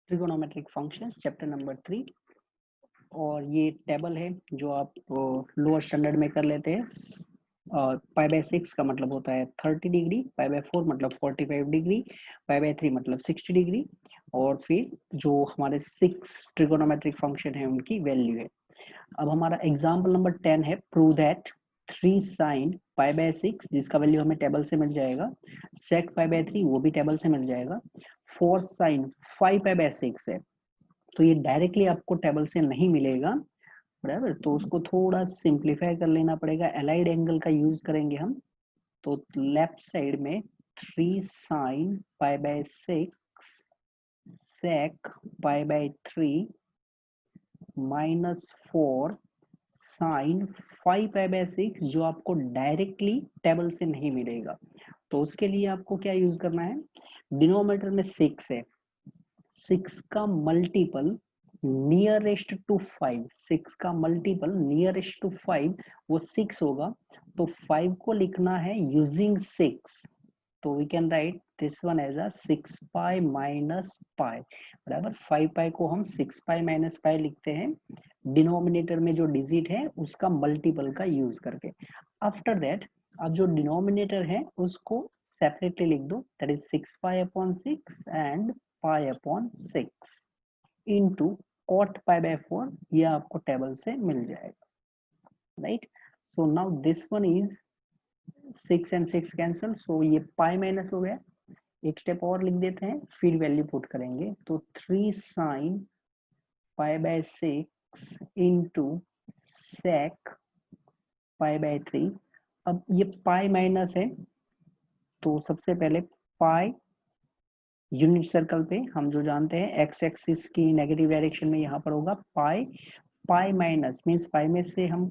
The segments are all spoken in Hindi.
ट्रिगोनोमेट्रिक फंक्शंस चैप्टर नंबर 3 और ये टेबल है जो आप लोअर स्टैंडर्ड में कर लेते हैं। और पाई बाय 6 का मतलब होता है 30 डिग्री, पाई बाय 4 मतलब 45 डिग्री, पाई बाय 3 मतलब 60 डिग्री और फिर जो हमारे 6 ट्रिगोनोमेट्रिक फंक्शन है उनकी वैल्यू है। अब हमारा एग्जाम्पल नंबर 10 है prove that 3 sine pi by 6 जिसका वैल्यू हमें टेबल से मिल जाएगा, सेक पाई बाय 3 वो भी टेबल से मिल जाएगा, 4 साइन 5 पाई बाय 6 है तो ये डायरेक्टली आपको टेबल से नहीं मिलेगा, बराबर। तो उसको थोड़ा सिंप्लीफाई कर लेना पड़ेगा, एलाइड एंगल का यूज करेंगे हम। तो लेफ्ट साइड में 3 sine pi by 6 sec pi by 3 minus 4 sine 5 pi by 6 जो आपको डायरेक्टली टेबल से नहीं मिलेगा। तो उसके लिए आपको क्या यूज करना है, डिनोमिनेटर में 6 है, 6 का मल्टीपल नियरेस्ट टू 5, 6 का मल्टीपल नियरेस्ट टू 5 वो 6 होगा। तो 5 को लिखना है यूजिंग 6, तो we can write this one as a 6 pi minus pi, बराबर। 5 पाई को हम 6 पाई माइनस पाई लिखते हैं डिनोमिनेटर में जो डिजिट है उसका मल्टीपल का यूज करके। आफ्टर दैट अब जो डिनोमिनेटर है उसको सेपरेटली लिख दो, that is 6 pi upon 6 and pi upon 6 into cot pi by 4, ये आपको टेबल से मिल जाएगा, right. So now this one is 6 and 6 cancel, so ये पाई माइनस हो गया। एक स्टेप और लिख देते हैं फिर वैल्यू पुट करेंगे, तो 3 sine pi by 6 into sec pi by 3। अब ये पाई माइनस है तो सबसे पहले पाई यूनिट सर्कल पे हम जो जानते हैं एक्स एक्सिस की नेगेटिव डायरेक्शन में यहाँ पर होगा पाई, पाई माइनस मीन्स पाई में से हम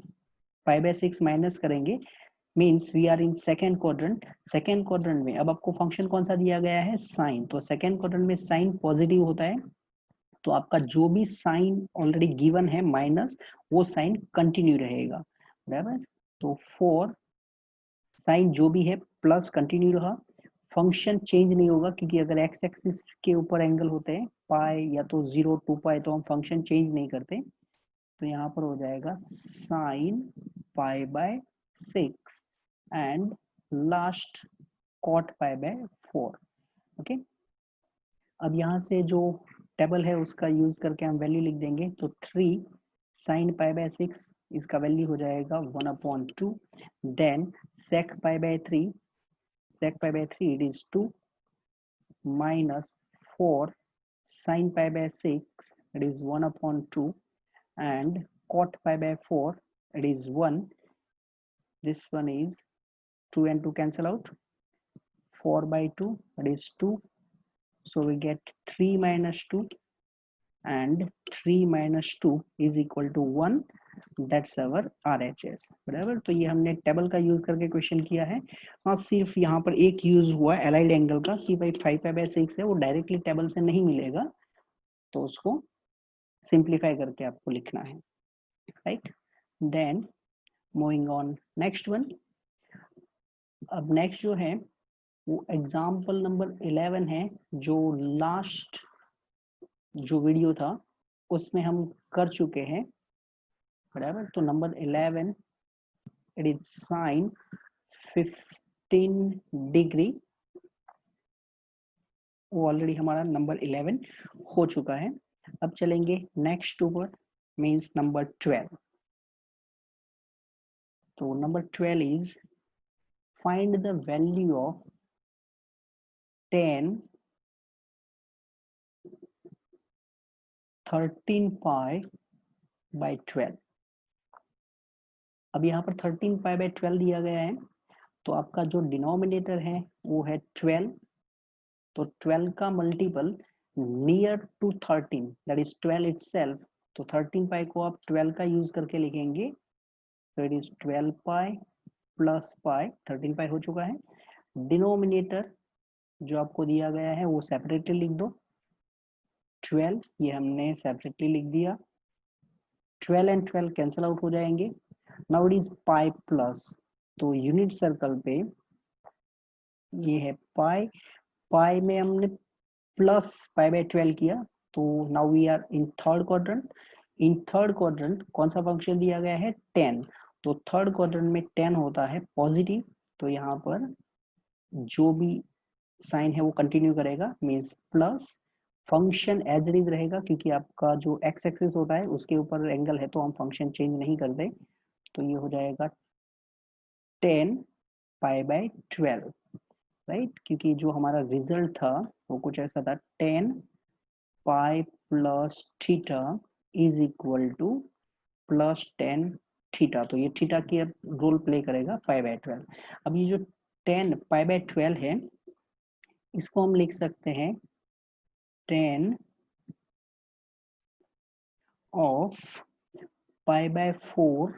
पाई बाय 6 माइनस करेंगे, means we are in second quadrant. Second quadrant में अब आपको फंक्शन कौन सा दिया गया है, साइन, तो सेकेंड क्वाड्रेंट में साइन पॉजिटिव होता है तो आपका जो भी साइन ऑलरेडी गिवन है माइनस वो साइन कंटिन्यू रहेगा, बराबर। तो 4 साइन जो भी है प्लस कंटिन्यू रहा, फंक्शन चेंज नहीं होगा क्योंकि अगर एक्स एक्सिस के ऊपर एंगल होते हैं पाई या तो 0 2 पाई तो हम फंक्शन चेंज नहीं करते। तो यहाँ पर हो जाएगा sine pi by 6 and last cot pi by 4, okay. अब यहाँ से जो टेबल है उसका यूज करके हम वैल्यू लिख देंगे, तो 3 साइन पाई बाय 6 इसका वैल्यू हो जाएगा 1/2, then sec pi by 3, sec pi by 3 it is 2 minus 4 sin pi by 6 it is 1/2 and cot pi by 4 it is 1. This one is 2 and 2 cancel out, 4 by 2 it is 2, so we get 3 minus 2 and 3 minus 2 is equal to 1, that's our RHS, बराबर। तो ये हमने टेबल का यूज करके क्वेश्चन किया है। हाँ सिर्फ यहाँ पर एक यूज हुआ एलाइड एंगल का कि भाई 5 पाई बाय 6 है वो डायरेक्टली टेबल से नहीं मिलेगा तो उसको सिंप्लीफाई करके आपको लिखना है, right. Then moving on next one. अब नेक्स्ट जो है वो एग्जाम्पल नंबर 11 है, जो लास्ट जो वीडियो था उसमें हम कर चुके हैं, बराबर। तो number 11 it is sine 15 degree, वो ऑलरेडी हमारा नंबर 11 हो चुका है। अब चलेंगे नेक्स्ट ऊपर, मीन्स नंबर 12। तो number 12 is find the value of 10 13 pi by 12। अब यहाँ पर 13 पाई बाय 12 दिया गया है तो आपका जो डिनोमिनेटर है वो है 12, तो 12 का multiple near to 13 that is 12 itself, तो 13 पाई को आप 12 का यूज करके लिखेंगे, तो it is 12 pi plus pi, 13 पाई हो चुका है। डिनोमिनेटर जो आपको दिया गया है वो सेपरेटली लिख दो, 12 ये हमने सेपरेटली लिख दिया, 12 एंड 12 कैंसिल आउट हो जाएंगे। Now it is pi plus, तो यूनिट सर्कल पे ये है पाई, पाई में हमने प्लस पाई बाय 12 किया तो now we are in third quadrant. In third quadrant कौन सा फंक्शन दिया गया है? 10। तो थर्ड क्वाड्रेंट में 10 होता है पॉजिटिव, तो यहाँ पर जो भी साइन है वो कंटिन्यू करेगा, means plus. Function as it is रहेगा क्योंकि आपका जो एक्स एक्सिस होता है उसके ऊपर एंगल है, तो हम फंक्शन चेंज नहीं करते। तो ये हो जाएगा 10 π/12, राइट, क्योंकि जो हमारा रिजल्ट था वो कुछ ऐसा था, 10 pi plus theta is equal two plus 10 theta. तो ये थीटा की अब रोल प्ले करेगा π/12। अब ये जो 10 π/12 है इसको हम लिख सकते हैं 10 ऑफ π/4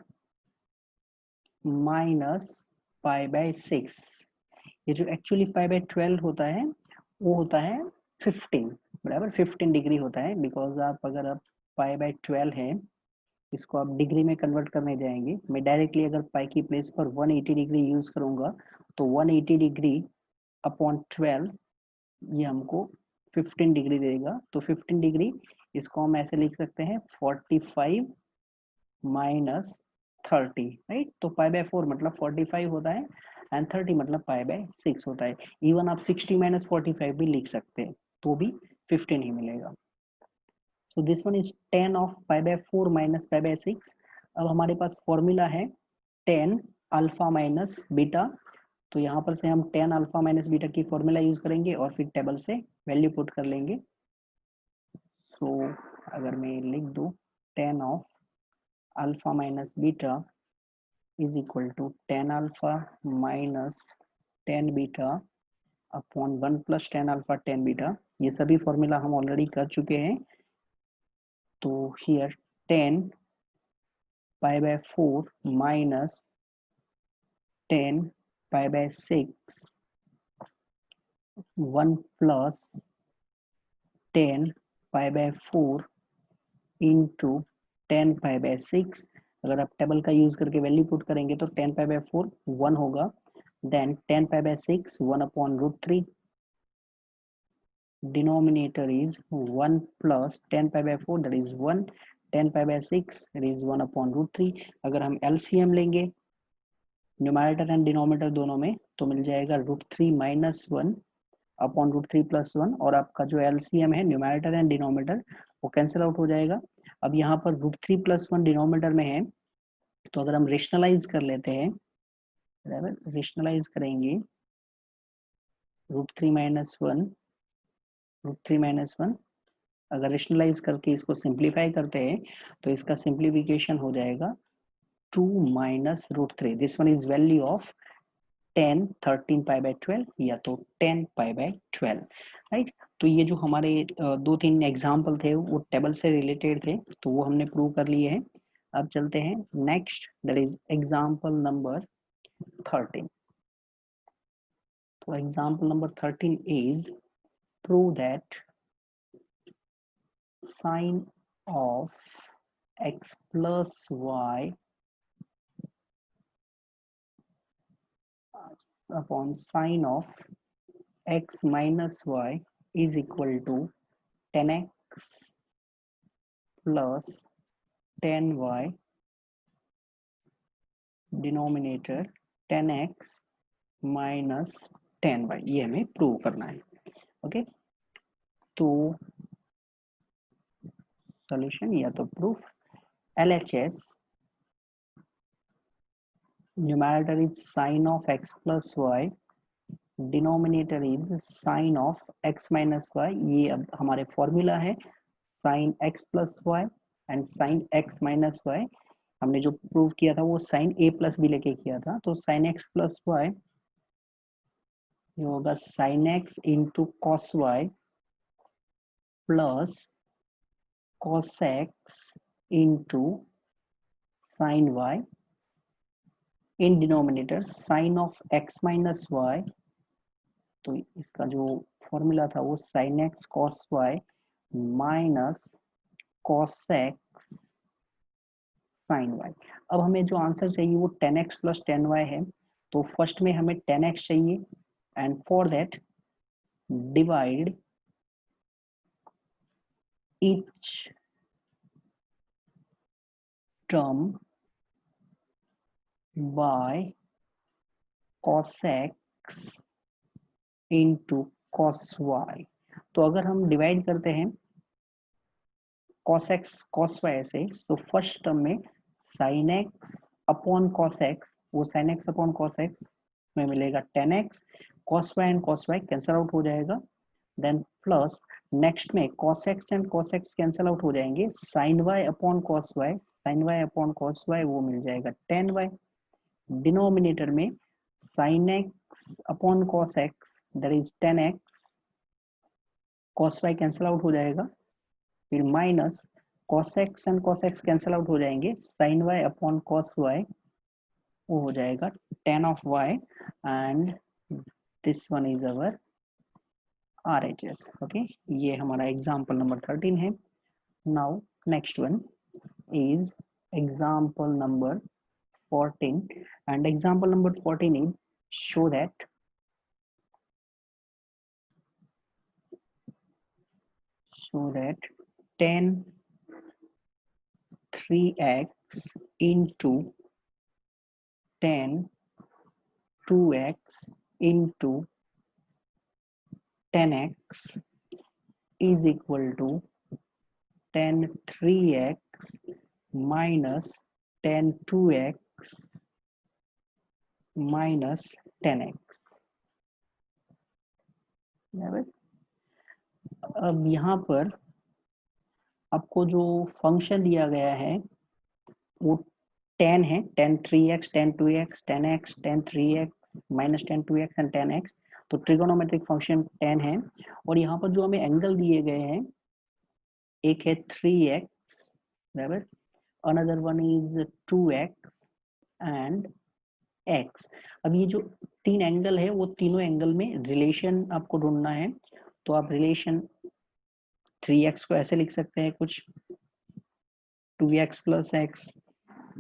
माइनस π/6। ये जो एक्चुअली π/12 होता है वो होता है 15, बराबर 15 डिग्री होता है। बिकॉज आप अगर आप π/12 है इसको आप डिग्री में कन्वर्ट करने जाएंगे, मैं डायरेक्टली अगर पाई की प्लेस पर 180 डिग्री यूज करूंगा तो 180 डिग्री अपॉन 12 ये हमको 15 डिग्री देगा। तो 15 डिग्री इसको हम ऐसे लिख सकते हैं 45 माइनस 30, राइट। तो π/4 मतलब 45 होता है एंड 30 मतलब π/6 होता है। इवन आप 60 माइनस 45 भी लिख सकते हैं तो भी 15 ही मिलेगा। So this one is 10 of π/4 minus π/6। अब हमारे पास फॉर्मूला है 10 अल्फा माइनस बीटा, तो यहाँ पर से हम 10 अल्फा माइनस बीटा की फॉर्मूला यूज करेंगे और फिर टेबल से वैल्यू पुट कर लेंगे। सो अगर मैं लिख दूँ 10 of alpha minus beta is equal to 10 alpha minus 10 beta upon 1 plus 10 alpha 10 beta. ये सभी फॉर्मूला हम ऑलरेडी कर चुके हैं। तो हियर 10 π/4 माइनस 10 π/6 1 प्लस 10 π/4 इंटू 10 π/6। अगर आप टेबल का यूज करके वैल्यू पुट करेंगे तो 10 π/4 1 होगा, then 10 π/6 1 upon √3, denominator is 1 plus 10 π/4 that is 1, 10 π/6 that is 1 upon √3। अगर हम LCM लेंगे न्यूमरेटर एंड डिनोमिनेटर दोनों में तो मिल जाएगा √3 माइनस 1 अपॉन √3 प्लस 1, और आपका जो LCM है न्यूमरेटर एंड डिनोमिनेटर वो कैंसिल आउट हो जाएगा। अब यहाँ पर √3 प्लस 1 डिनोमिनेटर में है, तो अगर हम रेशनलाइज कर लेते हैं, बराबर रेशनलाइज करेंगे √3 माइनस 1 √3 माइनस 1, अगर रेशनलाइज करके इसको सिंप्लीफाई करते हैं तो इसका सिंप्लीफिकेशन हो जाएगा 2 minus √3। This one is value of 10 13 π/12 या तो 10 π/12, राइट। तो ये जो हमारे 2-3 एग्जाम्पल थे वो टेबल से रिलेटेड थे, तो वो हमने प्रूव कर लिए हैं। अब चलते हैं next, that is example number 13। तो example number 13 is prove that sin of x plus y upon sin of x minus y is equal to 10x plus 10y denominator 10x minus 10y, ये हमें प्रूव करना है। ओके, तो सॉल्यूशन या तो proof, LHS numerator is sin of x plus y, denominator is sin of x minus y। ये अब हमारे फॉर्मूला है sin x plus y and sin x minus y। हमने जो प्रूव किया था वो sin a plus b लेके किया था, तो sin x plus y ये होगा sin x into cos y plus cos x into sin y in denominator sin of x minus y। तो इसका जो फॉर्मूला था वो sin x cos y minus cos x sin y। अब हमें जो आंसर चाहिए वो 10x प्लस 10y है, तो फर्स्ट में हमें 10x चाहिए and for that divide each term by cos x into cos y। तो अगर हम डिवाइड करते हैं cos x cos y से, तो फर्स्ट टर्म में sin x upon cos x, वो sin x upon cos x में मिलेगा tan x, cos y and cos y cancel out हो जाएगा, देन प्लस नेक्स्ट में cos x and cos x cancel out हो जाएंगे, sin y upon cos y, sin y upon cos y वो मिल जाएगा tan y, डिनोमिनेटर में sin x upon cos x that is tan x, cos y cancel out हो जाएगा, फिर minus cos x and cos x cancel out हो जाएंगे, sin y upon cos y वो हो जाएगा tan of y, and this one is our RHS। Okay, ये हमारा एग्जाम्पल नंबर 13 है। Now next one is example number 14, and example number 14 is show that tan 3x into tan 2x into tan x is equal to tan 3x minus tan 2x minus tan x। अब यहाँ पर आपको जो फंक्शन दिया गया है वो tan है, tan 3x, tan 2x, tan x, tan 3x minus tan 2x and tan x, तो ट्रिगोनोमेट्रिक फंक्शन tan है। और यहाँ पर जो हमें एंगल दिए गए हैं, एक है 3x बराबर, another one is 2x and x। अब ये जो तीन एंगल है वो तीनों एंगल में रिलेशन आपको ढूंढना है, तो आप रिलेशन 3x को ऐसे लिख सकते हैं कुछ 2x प्लस x,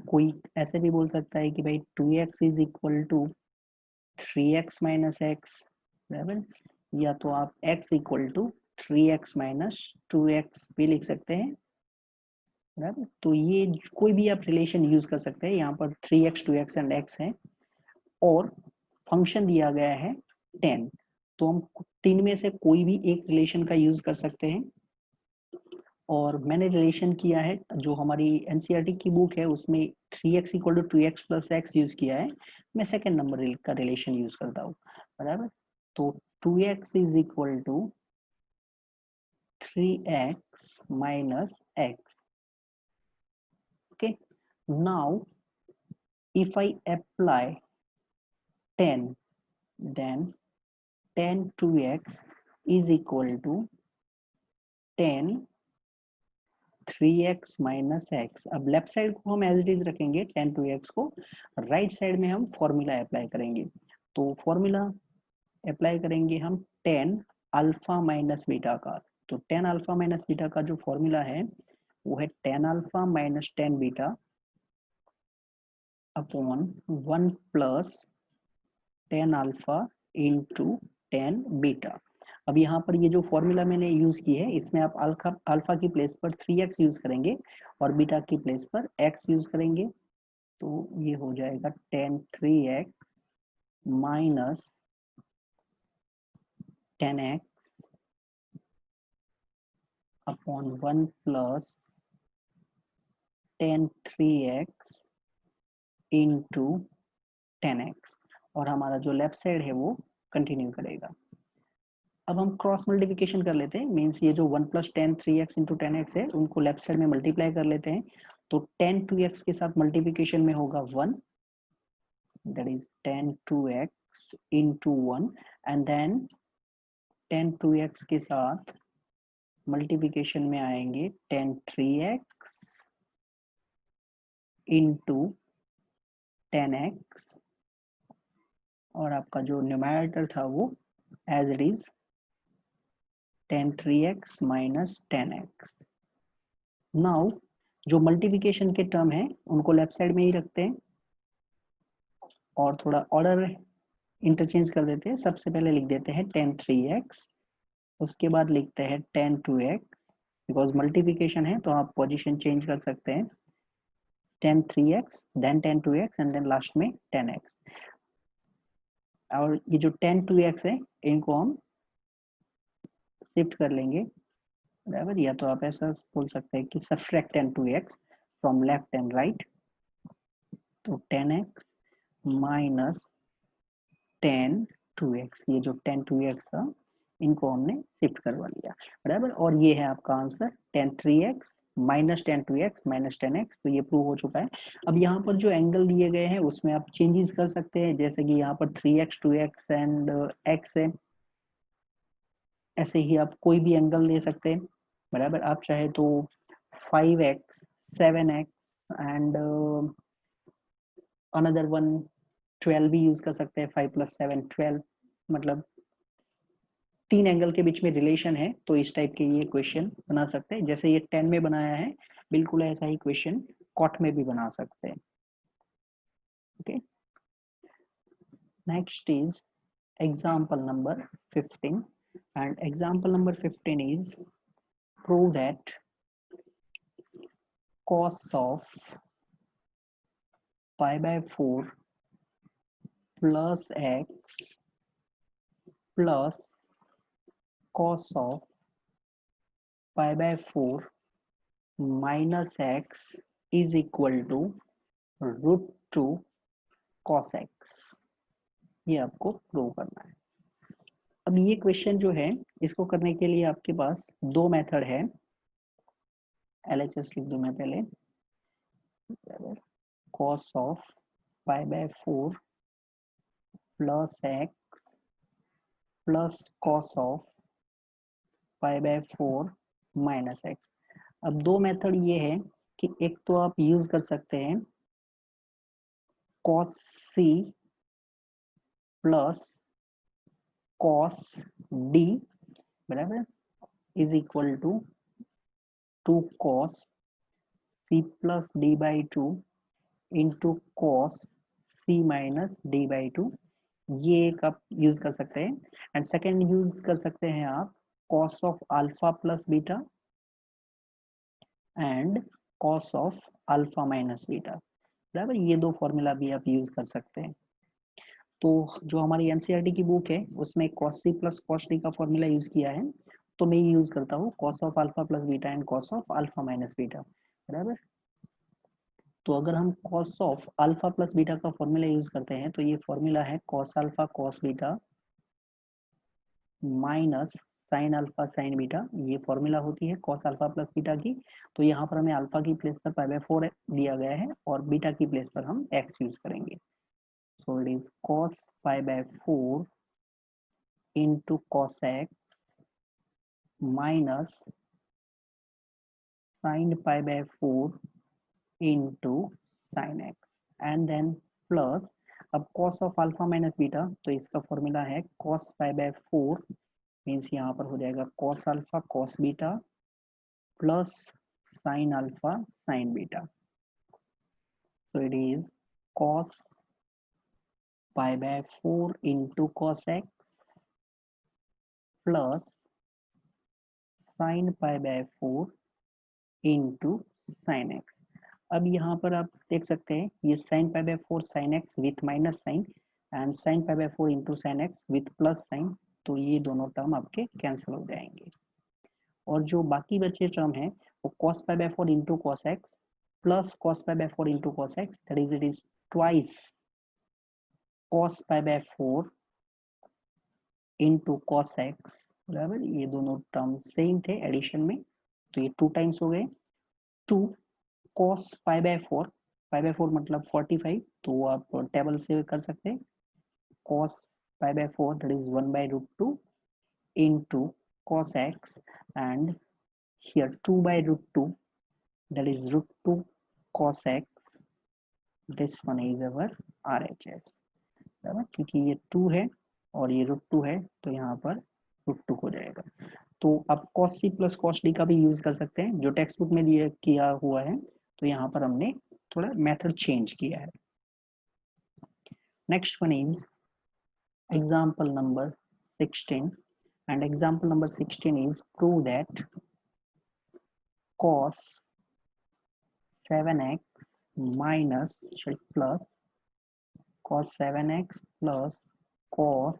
कोई ऐसे भी बोल सकता है कि भाई 2x is equal to 3x minus x बराबर, या तो आप x equal to 3x minus 2x भी लिख सकते हैं बराबर। तो ये कोई भी आप रिलेशन यूज कर सकते हैं, यहाँ पर 3x 2x एंड x है और फंक्शन दिया गया है 10, तो हम तीन में से कोई भी एक रिलेशन का यूज कर सकते हैं। और मैंने रिलेशन किया है, जो हमारी एनसीईआरटी की बुक है उसमें 3x equal to 2x plus x use किया है, मैं सेकेंड नंबर का रिलेशन यूज करता हूँ बराबर। तो 2x is equal to 3x minus x। Okay, now if I apply 10, then tan 2x is equal to tan 3x minus x। अब लेफ्ट साइड को हम एज इट इज रखेंगे tan 2x को, राइट साइड में हम फॉर्मूला अप्लाई करेंगे। तो फॉर्मूला अप्लाई करेंगे हम tan अल्फा माइनस बीटा का। तो tan अल्फा माइनस बीटा का जो फॉर्मूला है वो है tan alpha minus tan beta upon 1 plus tan alpha into tan beta. अब यहाँ पर ये जो फॉर्मूला मैंने यूज की है इसमें आप अल्फा की प्लेस पर 3x यूज करेंगे और बीटा की प्लेस पर x यूज करेंगे, तो ये हो जाएगा tan 3x minus tan x upon 1 plus tan 3x into tan x, और हमारा जो लेफ्ट साइड है वो कंटिन्यू करेगा। अब हम क्रॉस मल्टीप्लिकेशन कर लेते हैं, मीन्स ये जो 1 plus tan 3x into tan x है उनको लेफ्ट साइड में मल्टीप्लाई कर लेते हैं। तो tan 2x के साथ मल्टीप्लिकेशन में होगा 1, that is tan 2x into 1, and then tan 2x के साथ मल्टीप्लिकेशन में आएंगे tan 3x into tan x, और आपका जो न्यूमरेटर था वो as it is tan 3x minus tan x। Now जो मल्टीप्लिकेशन के टर्म है उनको लेफ्ट साइड में ही रखते हैं और थोड़ा ऑर्डर इंटरचेंज कर देते हैं। सबसे पहले लिख देते हैं tan 3x, उसके बाद लिखते हैं tan 2x, बिकॉज मल्टीप्लिकेशन है तो आप पोजीशन चेंज कर सकते हैं, tan 3x then tan 2x and then last में tan x। और ये जो tan 2x है इनको हम शिफ्ट कर लेंगे, बराबर। या तो आप ऐसा बोल सकते हैं कि subtract tan 2x from left and right, तो tan x minus tan 2x, ये जो tan 2x था इनको हमने शिफ्ट करवा लिया, बराबर। और ये है आपका answer tan 3x minus tan 2x minus tan x, तो ये प्रूव हो चुका है। अब यहाँ पर जो एंगल दिए गए हैं उसमें आप चेंजेस कर सकते हैं, जैसे कि यहाँ पर 3x 2x एंड x है, ऐसे ही आप कोई भी एंगल ले सकते हैं, बराबर। आप चाहे तो 5x 7x and another one 12 भी यूज कर सकते हैं, 5 + 7 12, मतलब 3 एंगल के बीच में रिलेशन है, तो इस टाइप के ये क्वेश्चन बना सकते हैं। जैसे ये 10 में बनाया है, बिल्कुल ऐसा ही क्वेश्चन कॉट में भी बना सकते हैं। Okay, next is example number 15, and example number 15 is prove that cos of pi/4 plus x plus cos of pi/4 minus x is equal to √2 cos x। ये आपको प्रूव करना है। अब ये क्वेश्चन जो है इसको करने के लिए आपके पास दो मेथड है, LHS लिख दूं मैं पहले, cos of pi/4 plus x plus cos of pi/4 minus x। अब दो मेथड ये है कि एक तो आप यूज कर सकते हैं cos c plus cos d, बराबर, is equal to 2 cos c plus d/2 into cos c minus d/2, ये एक आप यूज कर सकते हैं। एंड सेकेंड यूज कर सकते हैं आप cos of alpha plus beta and cos of alpha minus beta, बराबर। ये दो फॉर्मूला भी आप यूज कर सकते हैं। तो जो हमारी एनसीईआरटी की बुक है उसमें cos c plus cos d का फॉर्मूला यूज किया है, तो मैं यूज करता हूँ cos of alpha plus beta and cos of alpha minus beta, बराबर। तो अगर हम cos of alpha plus beta का फॉर्मूला यूज करते हैं तो ये फॉर्मूला है cos alpha cos beta minus sine alpha sign beta, ये फॉर्मूला होती है cos अल्फा प्लस बीटा की। तो यहाँ पर हमें अल्फा की प्लेस पर pi/4 दिया गया है और बीटा की प्लेस पर हम x यूज करेंगे। सो it is cos pi/4 into cos x minus sin pi/4 into sin x and then plus, अब cos of alpha minus beta, तो इसका फॉर्मूला है cos pi/4 मीन्स यहाँ पर हो जाएगा cos alpha cos beta plus sin alpha sin beta. So it is cos pi/4 into cos x plus sin pi/4 into sin x। अब यहाँ पर आप देख सकते हैं ये sin pi/4 sin x with minus sine and sin pi/4 into sin x with plus sine, तो ये दोनों टर्म आपके कैंसिल हो जाएंगे। और जो बाकी बचे टर्म है वो cos pi/4 into cos x plus cos pi/4 into cos x, that is it is twice cos pi/4 into cos x, बराबर। ये दोनों टर्म सेम थे एडिशन में, तो ये 2 टाइम्स हो गए। 2 cos pi/4, pi/4 मतलब 45, तो आप टेबल से कर सकते हैं cos pi/4 that is 1/√2 into cos x and here 2/√2 that is √2 cos x, this one is our RHS, बराबर। क्योंकि ये 2 है और ये √2 है तो यहाँ पर √2 हो जाएगा। तो आप cos c plus cos d का भी यूज कर सकते हैं जो टेक्स्ट बुक में दिया किया हुआ है, तो यहाँ पर हमने थोड़ा मेथड चेंज किया है। Next one is example number 16, and example number 16 is prove that cos 7x minus plus cos 7x plus cos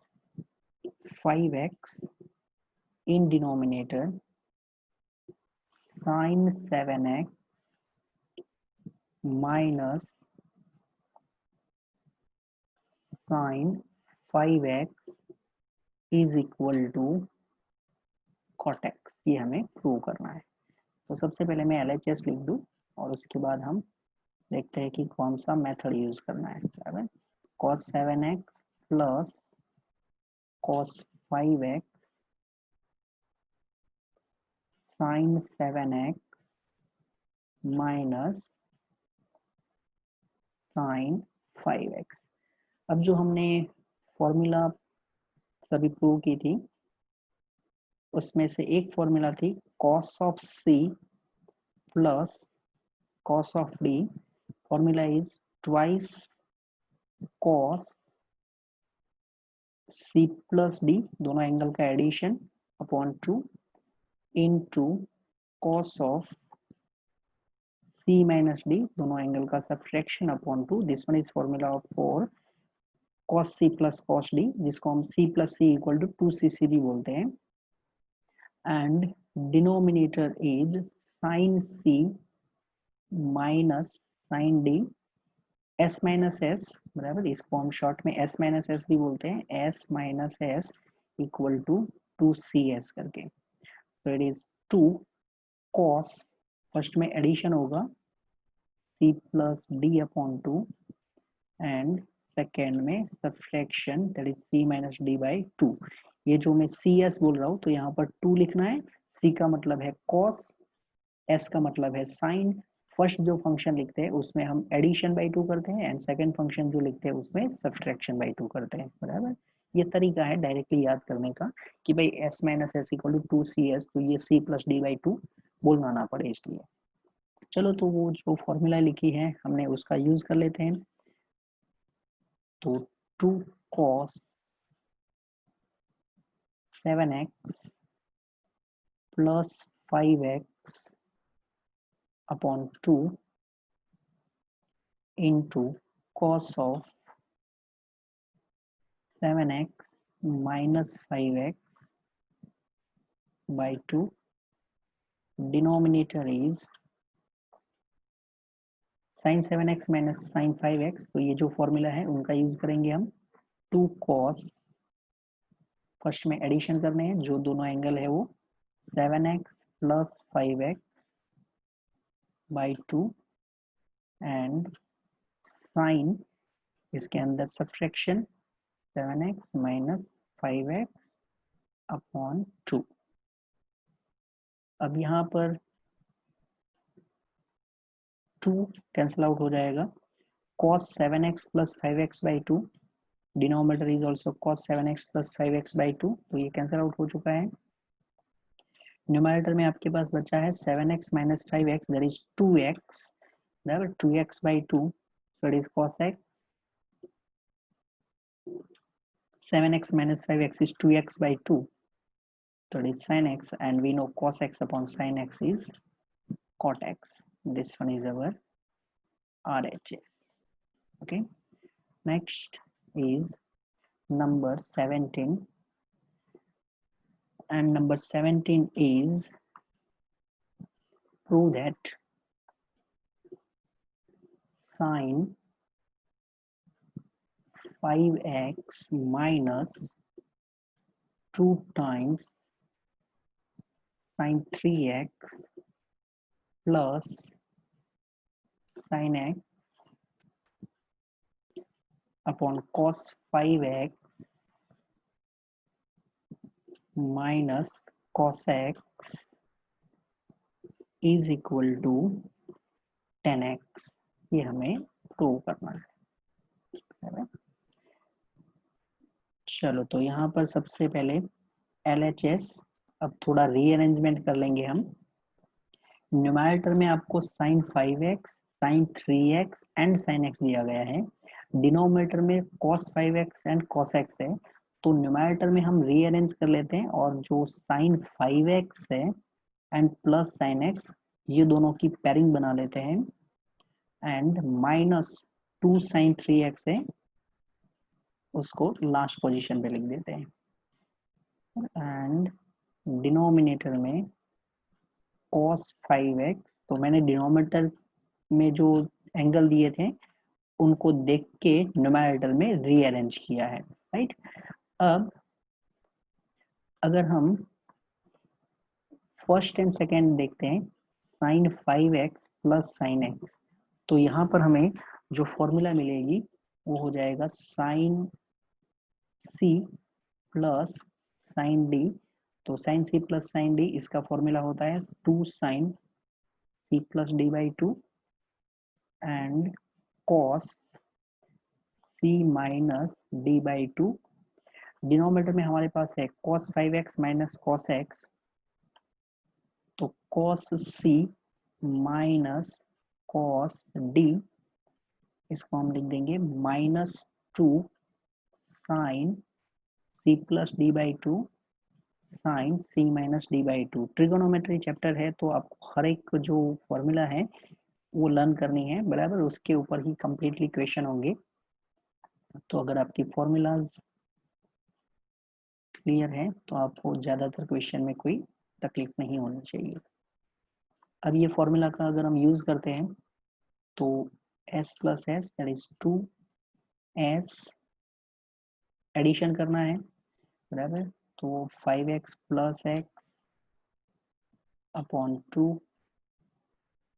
5x in denominator sin 7x minus sin 5x is equal to cot x। ये हमें प्रूव करना है। तो सबसे पहले मैं LHS लिख दूं और उसके बाद हम देखते हैं कि कौन सा मेथड यूज करना है। बराबर cos 7x plus cos 5x sin 7x minus sin 5x। अब जो हमने फॉर्मूला सभी प्रूव की थी उसमें से एक फॉर्मूला थी cos of c plus cos of d। Formula is twice cos c plus d, दोनों एंगल का addition upon 2 into cos of c minus d, दोनों एंगल का subtraction upon 2। This one is formula for cos c plus cos d, जिसको हम c plus c equal to 2ccd बोलते हैं। And denominator is sin c minus sin d s minus s, बराबर इसको हम शॉर्ट में s माइनस s भी बोलते हैं। s minus s equal to 2cs करके। तो इट इज 2 cos, फर्स्ट में एडिशन होगा c plus d upon 2 and second में subtraction that is c minus d by 2। ये जो मैं cs बोल रहा हूँ तो यहाँ पर 2 लिखना है। c का मतलब है cos, s का मतलब है sin। फर्स्ट जो फंक्शन लिखते हैं उसमें हम एडिशन बाई 2 करते हैं एंड सेकंड फंक्शन जो लिखते हैं उसमें सब्ट्रैक्शन बाई 2 करते हैं। बराबर ये तरीका है डायरेक्टली याद करने का कि भाई s minus s equal to 2cs, तो ये c प्लस d बाई 2 बोलना ना पड़े इसलिए। चलो तो वो जो फॉर्मूला लिखी है हमने उसका यूज कर लेते हैं। तो 2 cos 7x plus 5x upon 2 into cos of 7x minus 5x by 2, denominator is sin 7x minus sin 5x। तो ये जो फॉर्मूला है उनका यूज करेंगे हम। 2 cos, फर्स्ट में एडिशन करने हैं, जो दोनों एंगल है वो 7x plus 5x by 2 and sin, इसके अंदर subtraction 7x minus 5x upon 2। अब यहाँ पर 2 कैंसिल आउट हो जाएगा। cos 7x plus 5x by 2, denominator is also cos 7x plus 5x by 2, तो ये कैंसिल आउट हो चुका है। न्यूमरेटर में आपके पास बचा है 7x minus 5x, that is 2x, बराबर 2x by 2, so it is cos x। 7x minus 5x is 2x by 2, so it is sin x, and we know cos x upon sin x is cot x. This one is our RHS. Okay, next is number 17, and number 17 is prove that sin 5x minus 2 times sin 3x plus sin x upon cos 5x minus cos x is equal to 10x। ये हमें प्रूव करना है। चलो तो यहाँ पर सबसे पहले LHS, अब थोड़ा रीअरेंजमेंट कर लेंगे हम। न्यूमरेटर में आपको sin 5x, sin 3x and sin x दिया गया है। डिनोमिनेटर में cos 5x and cos x है, तो न्यूमरेटर में हम रीअरेंज कर लेते हैं और जो sin 5x है एंड प्लस sin x ये दोनों की पेयरिंग बना लेते हैं एंड -2 sin 3x है, उसको लास्ट पोजीशन पे लिख देते हैं एंड डिनोमिनेटर में cos 5x, तो मैंने डिनोमिनेटर में जो एंगल दिए थे उनको देख के न्यूमरेटर में रीअरेंज किया है, राइट। अब अगर हम फर्स्ट एंड सेकेंड देखते हैं, sin 5x plus sin x, तो यहाँ पर हमें जो फॉर्मूला मिलेगी वो हो जाएगा sin c plus sin d। तो sin c plus sin d इसका फॉर्मूला होता है 2 sin c plus d by 2 and cos c minus d by 2। Denominator में हमारे पास है cos 5x minus cos x, तो cos c minus cos d, इसको हम लिख देंगे -2 sin c plus d by 2 sin c minus d by 2। Trigonometry chapter है तो आपको हर एक जो फॉर्मूला है वो लर्न करनी है, बराबर, उसके ऊपर ही कंप्लीटली क्वेश्चन होंगे। तो अगर आपकी फॉर्मूलाज क्लियर है तो आपको ज़्यादातर क्वेश्चन में कोई तकलीफ नहीं होनी चाहिए। अब ये फॉर्मूला का अगर हम यूज़ करते हैं तो s plus S that is 2s addition करना है, बराबर। तो 5x plus x upon 2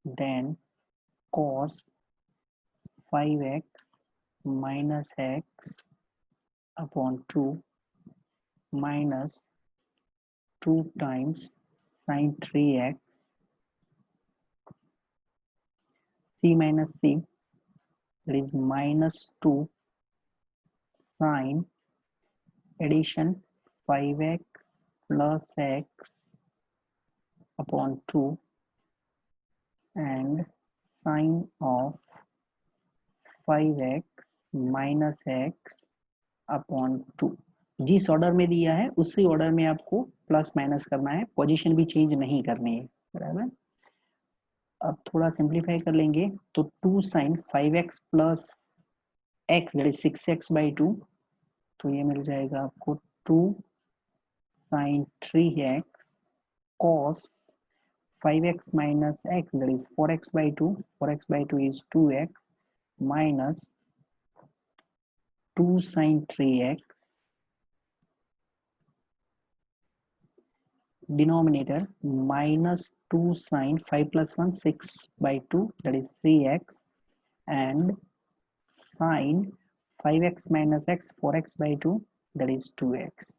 then cos 5x minus x upon 2 minus 2 times sin 3x c minus c, that is -2 sin addition 5x plus x upon 2 and sin of 5x minus x upon 2। जिस ऑर्डर में दिया है उसी ऑर्डर में आपको प्लस माइनस करना है, पोजीशन भी चेंज नहीं करनी है, बराबर। अब थोड़ा सिंप्लीफाई कर लेंगे तो 2 sin 5x plus x that is 6x by 2, तो ये मिल जाएगा आपको 2 sin 3x cos 5x minus x, that is 4x by 2, 4x by 2 is 2x minus 2 sin 3x, denominator minus 2 sin 5 plus 1 6 by 2, that is 3x and sin 5x minus x 4x by 2, that is 2x।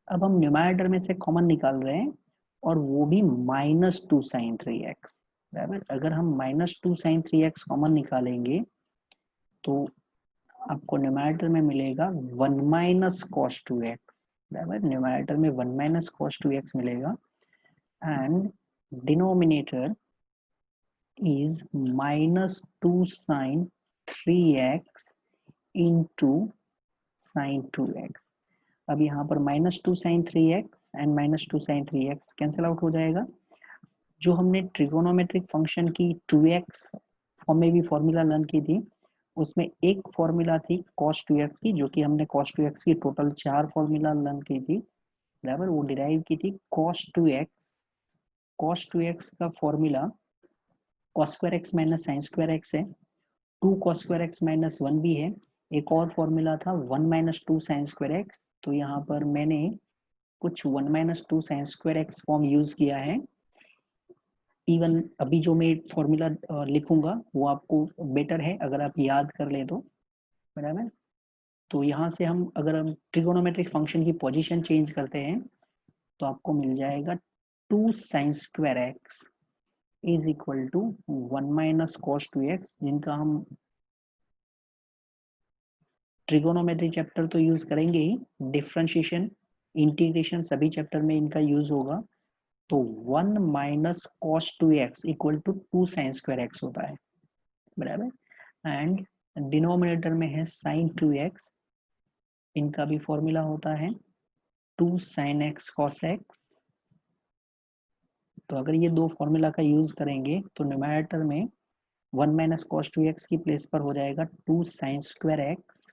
अब हम न्यूमरेटर में से कॉमन निकाल रहे हैं और वो भी -2 sin 3x, बराबर। अगर हम -2 sin 3x कॉमन निकालेंगे तो आपको न्यूमरेटर में मिलेगा 1 माइनस cos 2x, बराबर। न्यूमरेटर में 1 माइनस cos 2x मिलेगा and denominator is -2 sin 3x into sin 2x। अब यहाँ पर -2 sin 3x and -2 sin 3x cancel out हो जाएगा। जो हमने ट्रिगोनोमेट्रिक फंक्शन की 2x फॉर्म में भी फॉर्मूला लर्न की थी, उसमें एक फॉर्मूला थी cos 2x की, जो कि हमने cos 2x की टोटल 4 फॉर्मूला लर्न की थी, बराबर। वो डिराइव की थी cos 2x का formula cos square x minus sine square x है, 2 cos स्क्वायर x माइनस 1 भी है, एक और फॉर्मूला था 1 माइनस 2 साइन स्क्वायर x। तो यहाँ पर मैंने कुछ 1 minus 2 sine square x form use किया है। इवन अभी जो मैं फॉर्मूला लिखूंगा वो आपको बेटर है अगर आप याद कर ले तो, बराबर। तो यहाँ से हम अगर हम ट्रिगोनोमेट्रिक फंक्शन की पोजीशन चेंज करते हैं तो आपको मिल जाएगा 2 sine square x is equal to 1 minus cos 2x, जिनका हम ट्रिगोनोमेट्री चैप्टर तो यूज करेंगे ही, डिफरेंशिएशन इंटीग्रेशन सभी चैप्टर में इनका यूज होगा। तो 1 minus cos 2x equal to 2 sine square x होता है, बराबर। एंड डिनोमिनेटर में है साइन 2x, इनका भी फॉर्मूला होता है 2 sin x cos x तो अगर ये दो फॉर्मूला का यूज करेंगे तो न्यूमरेटर में 1 माइनस कॉस 2x की प्लेस पर हो जाएगा 2 साइन स्क्वायर एक्स,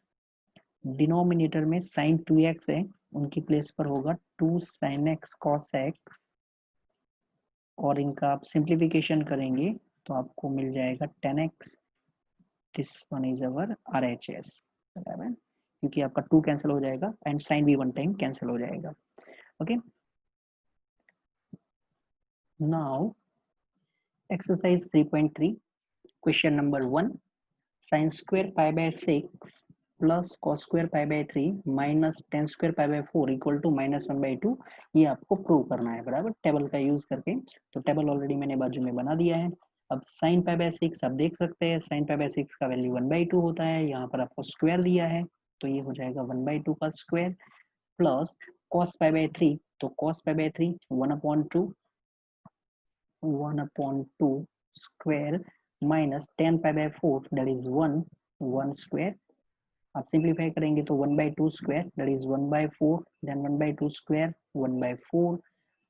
डिनोमिनेटर में साइन 2x है, उनकी प्लेस पर होगा 2 साइन एक्स कॉस एक्स, और इनका आप सिंप्लीफिकेशन करेंगे तो आपको मिल जाएगा 10x। This one is our RHS, बराबर, क्योंकि आपका 2 कैंसिल हो जाएगा एंड साइन भी 1 टाइम कैंसिल हो जाएगा। Okay, now exercise 3.3 question number 1, sine square pi by 6 plus cos square pi by 3 minus tan square pi by 4 equal to -1/2, ये आपको प्रूव करना है, बराबर, टेबल का यूज करके। तो टेबल ऑलरेडी मैंने बाजू में बना दिया है। अब साइन पाई बाय 6 आप देख सकते हैं, साइन पाई बाय 6 का वैल्यू 1/2 होता है, यहाँ पर आपको स्क्वायर दिया है तो ये हो जाएगा 1/2 का square, plus cos pi by 3, तो cos pi by 3 1/2 square minus tan pi by 4 that is 1 square. आप सिंप्लीफाई करेंगे तो 1/2 square that is 1/4, then 1/2 square 1/4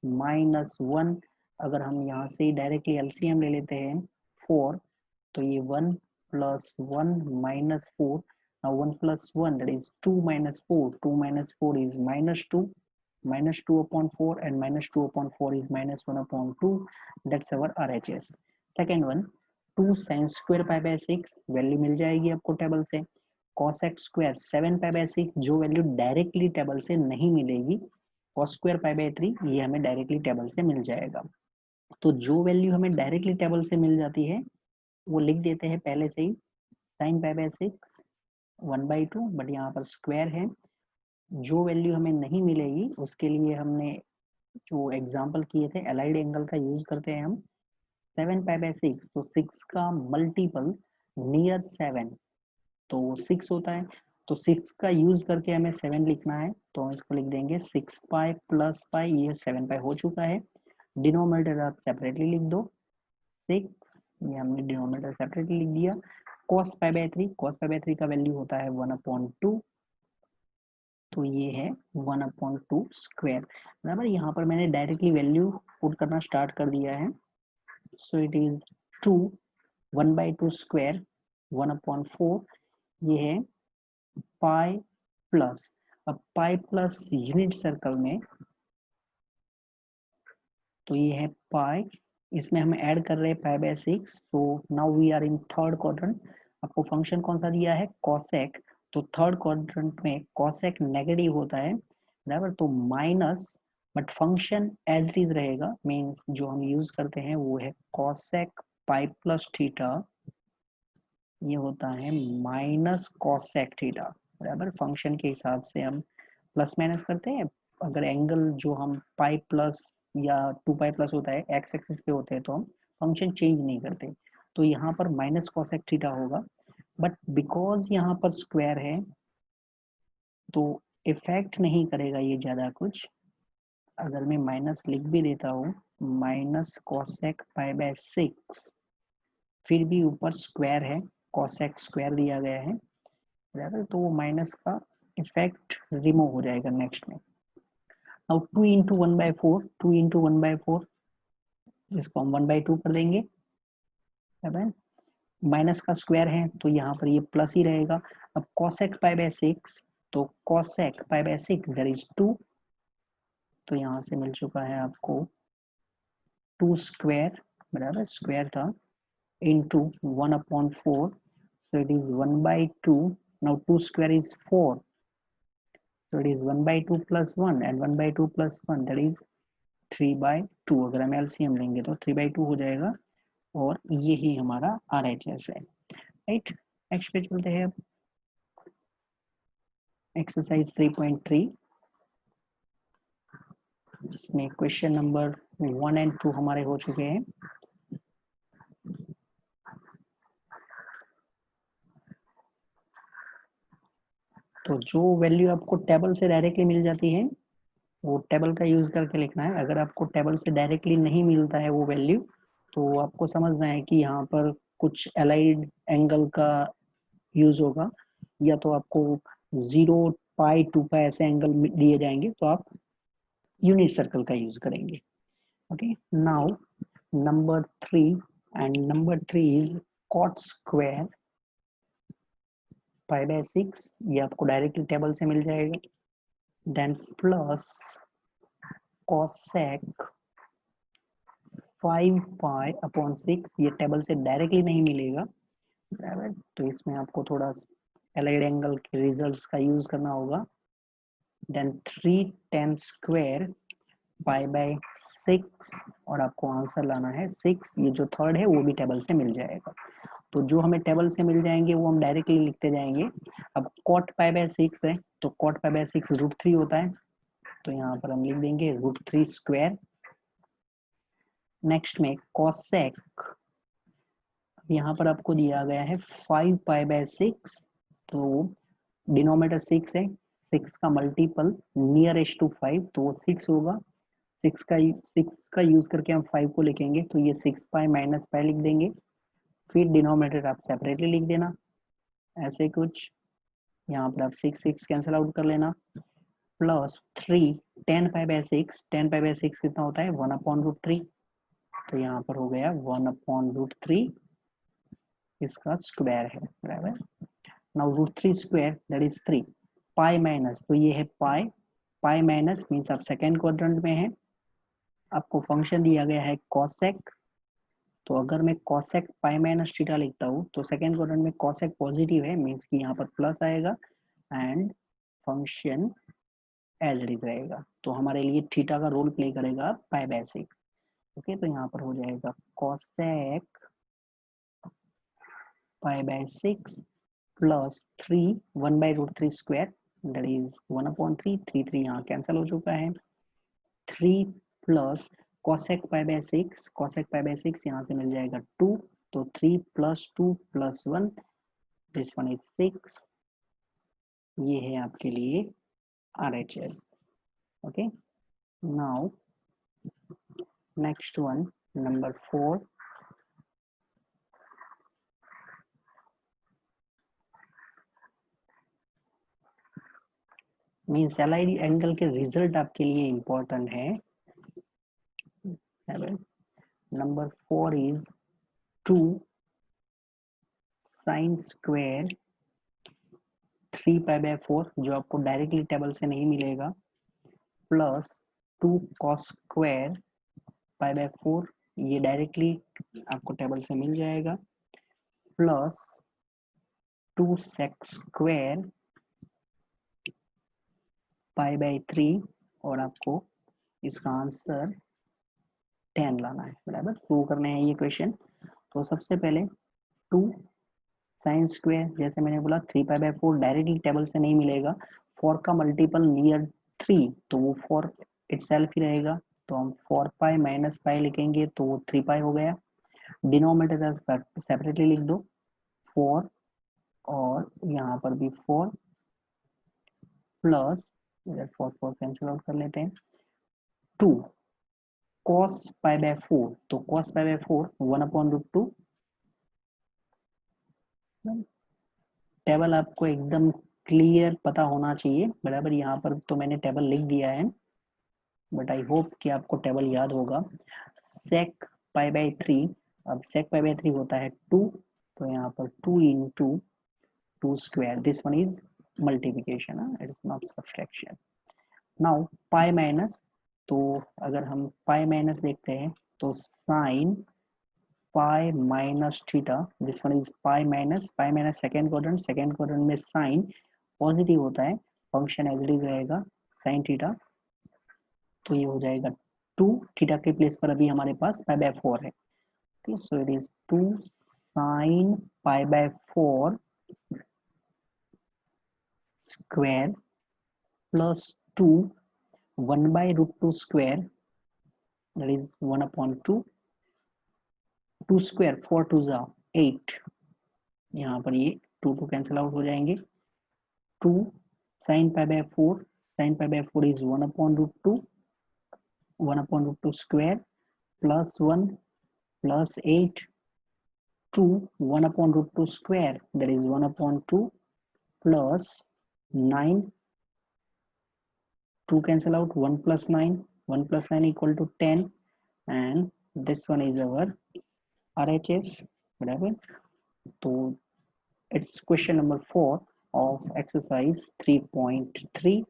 minus 1। अगर हम यहाँ से डायरेक्टली एलसीएम ले लेते हैं 4, तो ये 1 plus 1 minus 4, now 1 plus 1 that is 2 minus 4, 2 minus 4 is minus 2 upon 4 and minus 2 upon 4 is minus 1 upon 2, that's our RHS। second one, 2 sin square pi by 6 value मिल जाएगी आपको टेबल से, cos x square 7 pi by 6 जो वैल्यू डायरेक्टली टेबल से नहीं मिलेगी, cos square pi by 3 ये हमें डायरेक्टली टेबल से मिल जाएगा। तो जो वैल्यू हमें डायरेक्टली टेबल से मिल जाती है वो लिख देते हैं पहले से ही, साइन पाई बाय 6 1/2, बट यहाँ पर स्क्वायर है। जो वैल्यू हमें नहीं मिलेगी उसके लिए हमने जो एग्जांपल किए थे एलाइड एंगल का यूज करते हैं हम। 7 पाई बाय 6, तो 6 का मल्टीपल नियर 7 तो 6 होता है, तो 6 का यूज करके हमें 7 लिखना है, तो हम इसको लिख देंगे 6 पाई प्लस पाई, ये 7 पाई हो चुका है। डिनोमिनेटर आप सेपरेटली लिख दो 6, ये हमने डिनोमिनेटर सेपरेटली लिख दिया। cos pi by 3, cos pi by 3 का वैल्यू होता है 1/2, तो ये है 1/2 स्क्वायर, बराबर। यहाँ पर मैंने डायरेक्टली वैल्यू पुट करना स्टार्ट कर दिया है, सो इट इज 2 1/2 स्क्वायर 1/4, ये है पाई प्लस, अब पाई प्लस यूनिट सर्कल में तो ये है पाई, इसमें हम ऐड कर रहे हैं पाई बाय 6, तो now we are in third quadrant. आपको फंक्शन कौन सा दिया है, कॉसेक, तो थर्ड क्वाड्रेंट में कॉसेक नेगेटिव होता है, बराबर, तो minus, but function as it is रहेगा, मींस जो हम यूज करते हैं वो है कॉसेक पाई प्लस थीटा, ये होता है माइनस कॉसेक थीटा, बराबर। फंक्शन के हिसाब से हम प्लस माइनस करते हैं, अगर एंगल जो हम पाई प्लस या 2 पाई प्लस होता है एक्स एक्सिस पे होते हैं तो हम फंक्शन चेंज नहीं करते, तो यहाँ पर माइनस कॉसेक थीटा होगा, बट बिकॉज यहाँ पर स्क्वायर है तो इफेक्ट नहीं करेगा ये ज़्यादा कुछ। अगर मैं माइनस लिख भी देता हूँ माइनस कॉसेक पाई बाय 6, फिर भी ऊपर स्क्वायर है, कॉसेक स्क्वायर दिया गया है, बराबर, तो वो माइनस का इफेक्ट रिमूव हो जाएगा नेक्स्ट में। नाउ 2 इंटू 1/4, 2 इंटू 1/4, इसको हम 1/2 कर देंगे, बराबर, माइनस का स्क्वायर है तो यहाँ पर ये प्लस ही रहेगा। अब कॉसेक पाई बाय 6, तो cosec pi by 6 that is 2, तो यहाँ से मिल चुका है आपको 2 स्क्वायर, बराबर, स्क्वायर था, into 1/4, so it is 1/2, now 2 square is 4, so it is 1/2 plus 1 and 1/2 plus 1 that is 3/2, अगर हम एलसीएम लेंगे तो 3/2 हो जाएगा, और ये ही हमारा RHS है, राइट। नेक्स्ट पे चलते हैं, एक्सरसाइज 3.3, जिसमें क्वेश्चन नंबर 1 एंड 2 हमारे हो चुके हैं। तो जो वैल्यू आपको टेबल से डायरेक्टली मिल जाती है वो टेबल का यूज करके लिखना है। अगर आपको टेबल से डायरेक्टली नहीं मिलता है वो वैल्यू, तो आपको समझना है कि यहाँ पर कुछ अलाइड एंगल का यूज होगा, या तो आपको 0 पाई 2 पाई ऐसे एंगल दिए जाएंगे तो आप यूनिट सर्कल का यूज करेंगे। Okay, now number 3, and number 3 is cot square pi by 6, ये आपको डायरेक्टली टेबल से मिल जाएगा. Then plus cosec 5 pi upon 6, ये टेबल से डायरेक्टली नहीं मिलेगा, बराबर. तो इसमें आपको थोड़ा एलाइड एंगल के रिजल्ट्स का यूज करना होगा. देन 3 tan स्क्वायर पाई बाय 6, और आपको आंसर लाना है 6. ये जो थर्ड है वो भी टेबल से मिल जाएगा. तो जो हमें टेबल से मिल जाएंगे वो हम डायरेक्टली लिखते जाएंगे. अब cot पाई बाय 6 है, तो cot पाई बाय 6 √3 होता है, तो यहाँ पर हम लिख देंगे √3 स्क्वायर. नेक्स्ट में cosec, यहाँ पर आपको दिया गया है 5 पाई बाय 6, तो डिनोमिनेटर 6 है, 6 का मल्टीपल नियरेस्ट टू 5, तो वो 6 होगा. 6 का यूज करके हम 5 को लिखेंगे, तो ये 6 पाई माइनस पाई लिख देंगे. फिर डिनोमिनेटर आप सेपरेटली लिख देना ऐसे कुछ. यहाँ पर आप 6 कैंसिल आउट कर लेना. Plus 3 10 pi by 6, 10 pi by 6 कितना होता है 1 अपॉन √3, तो यहाँ पर हो गया 1 अपॉन √3, इसका स्क्वायर है, बराबर. Now √3 square that is 3. Pi minus, तो ये है पाई, पाई माइनस मीन्स आप सेकेंड क्वाड्रेंट में है. आपको फंक्शन दिया गया है cosec, तो अगर मैं cosec पाई माइनस थीटा लिखता हूँ तो सेकेंड क्वाड्रेंट में cosec पॉजिटिव है, मीन्स कि यहाँ पर प्लस आएगा and function as it is रहेगा. तो हमारे लिए थीटा का रोल प्ले करेगा पाई बाय 6. ओके, तो यहाँ पर हो जाएगा cosec pi by 6 plus 3 1 by √3 square that is 1 upon 3, 3 यहाँ कैंसिल हो चुका है. 3 plus cosec pi by 6, cosec pi by 6 यहाँ से मिल जाएगा 2, तो 3 plus 2 plus 1, this one is 6. ये है आपके लिए RHS. Okay, now next one number 4. Means allied angle के रिजल्ट आपके लिए इंपॉर्टेंट है. Number 4 is 2 sine square 3 pi by 4, जो आपको डायरेक्टली टेबल से नहीं मिलेगा, plus 2 cos square pi by 4, ये डायरेक्टली आपको टेबल से मिल जाएगा, plus 2 sec square pi by 3, और आपको इसका आंसर 10 लाना है, बराबर. प्रूव करने हैं ये क्वेश्चन. तो सबसे पहले 2 साइन स्क्वायर, जैसे मैंने बोला 3 पाई बाय 4 डायरेक्टली टेबल से नहीं मिलेगा, 4 का मल्टीपल नियर 3, तो वो 4 इटसेल्फ ही रहेगा, तो हम 4 पाई माइनस पाई लिखेंगे, तो वो 3 पाई हो गया. डिनोमिनेटर सेपरेटली लिख दो 4, और यहाँ पर भी 4 प्लस, इधर 4 कैंसिल आउट कर लेते हैं, 2 cos पाई बाय 4, तो cos pi by 4 1 upon √2. Table आपको एकदम क्लियर पता होना चाहिए, बराबर. यहाँ पर तो मैंने टेबल लिख दिया है, बट आई होप कि आपको टेबल याद होगा. sec पाई बाय 3, अब sec पाई बाय 3 होता है 2, तो यहाँ पर 2 into 2 square, this one is multiplication, it is not subtraction. now pi minus, तो अगर हम पाई माइनस देखते हैं तो sine pi minus theta, this one is pi minus second quadrant में साइन पॉजिटिव होता है, फंक्शन एज इट इज रहेगा साइन थीटा, तो ये हो जाएगा 2. थीटा के प्लेस पर अभी हमारे पास पाई बाय 4 है, ठीक. So it is 2 sine pi by 4 square plus 2 1 by √2 square that is 1 upon 2. 2 square 4 2 जा 8, यहाँ पर ये 2 कैंसिल आउट हो जाएंगे. 2 sine pi by 4, sign pi by 4 is 1 upon √2, 1 upon √2 square plus 1 plus 8, 2 1 upon √2 square, that is 1 upon 2 plus 9, 2 cancel out, 1 plus 9 equal to 10, and this one is our RHS, whatever. So it's question number 4 of exercise 3.3